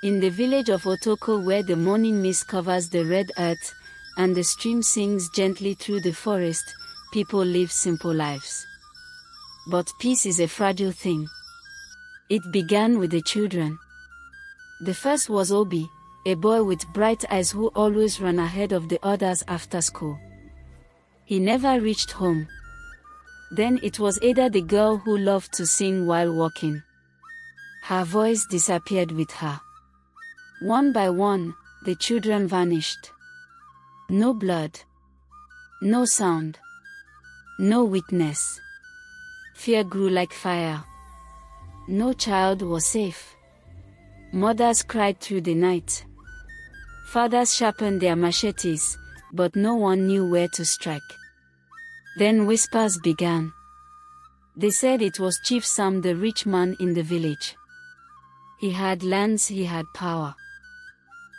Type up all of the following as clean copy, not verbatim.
In the village of Otoko, where the morning mist covers the red earth, and the stream sings gently through the forest, people live simple lives. But peace is a fragile thing. It began with the children. The first was Obi, a boy with bright eyes who always ran ahead of the others after school. He never reached home. Then it was Ada, the girl who loved to sing while walking. Her voice disappeared with her. One by one, the children vanished. No blood. No sound. No witness. Fear grew like fire. No child was safe. Mothers cried through the night. Fathers sharpened their machetes, but no one knew where to strike. Then whispers began. They said it was Chief Sam, the rich man in the village. He had lands, he had power.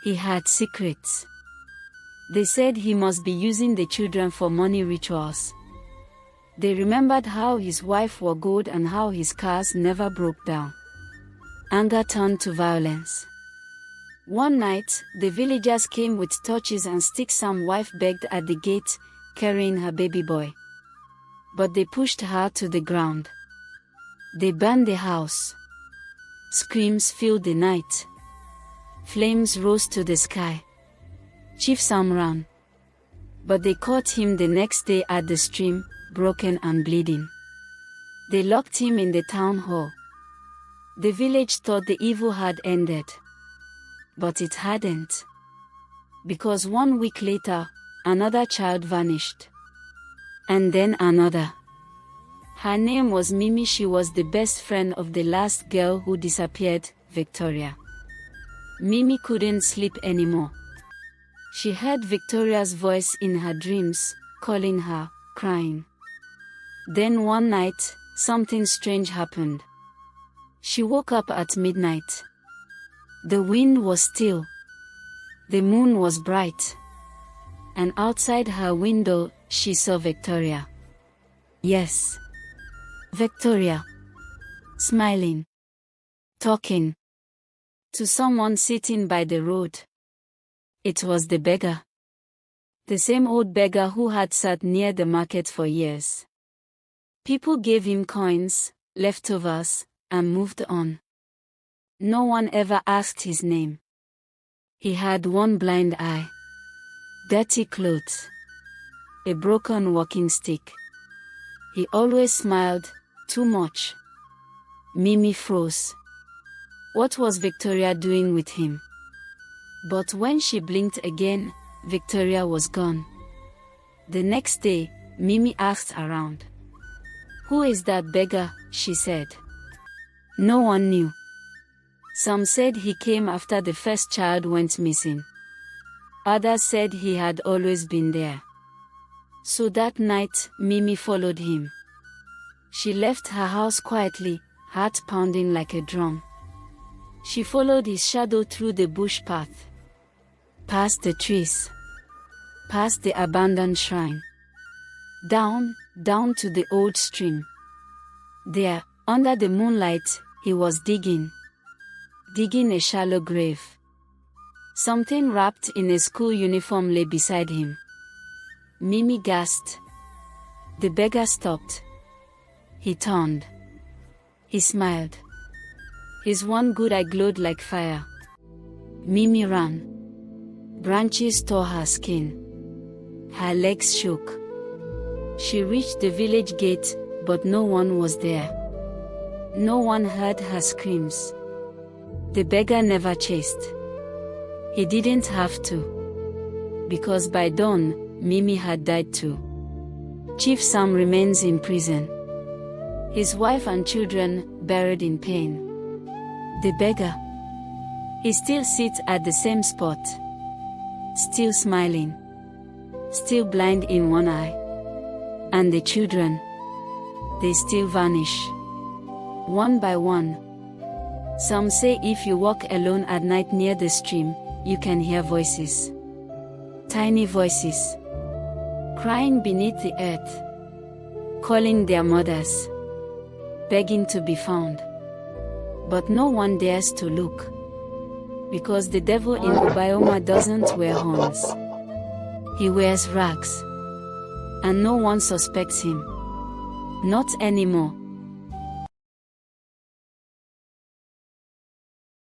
He had secrets. They said he must be using the children for money rituals. They remembered how his wife wore gold and how his cars never broke down. Anger turned to violence. One night, the villagers came with torches and sticks. Sam's wife begged at the gate, carrying her baby boy. But they pushed her to the ground. They burned the house. Screams filled the night. Flames rose to the sky. Chief Sam ran. But they caught him the next day at the stream, broken and bleeding. They locked him in the town hall. The village thought the evil had ended. But it hadn't. Because 1 week later, another child vanished. And then another. Her name was Mimi. She was the best friend of the last girl who disappeared, Victoria. Mimi couldn't sleep anymore. She heard Victoria's voice in her dreams, calling her, crying. Then one night, something strange happened. She woke up at midnight. The wind was still. The moon was bright. And outside her window, she saw Victoria. Yes. Victoria. Smiling. Talking. To someone sitting by the road. It was the beggar. The same old beggar who had sat near the market for years. People gave him coins, leftovers, and moved on. No one ever asked his name. He had one blind eye. Dirty clothes. A broken walking stick. He always smiled, too much. Mimi froze. What was Victoria doing with him? But when she blinked again, Victoria was gone. The next day, Mimi asked around. "Who is that beggar?" she said. No one knew. Some said he came after the first child went missing. Others said he had always been there. So that night, Mimi followed him. She left her house quietly, heart pounding like a drum. She followed his shadow through the bush path. Past the trees. Past the abandoned shrine. Down to the old stream. There, under the moonlight, he was digging a shallow grave. Something wrapped in a school uniform lay beside him. Mimi gasped. The beggar stopped. He turned. He smiled. His one good eye glowed like fire. Mimi ran. Branches tore her skin. Her legs shook. She reached the village gate, but no one was there. No one heard her screams. The beggar never chased. He didn't have to. Because by dawn, Mimi had died too. Chief Sam remains in prison. His wife and children buried in pain. The beggar. He still sits at the same spot. Still smiling. Still blind in one eye. And the children. They still vanish. One by one. Some say if you walk alone at night near the stream, you can hear voices. Tiny voices. Crying beneath the earth. Calling their mothers. Begging to be found. But no one dares to look. Because the devil in Obioma doesn't wear horns. He wears rags. And no one suspects him. Not anymore.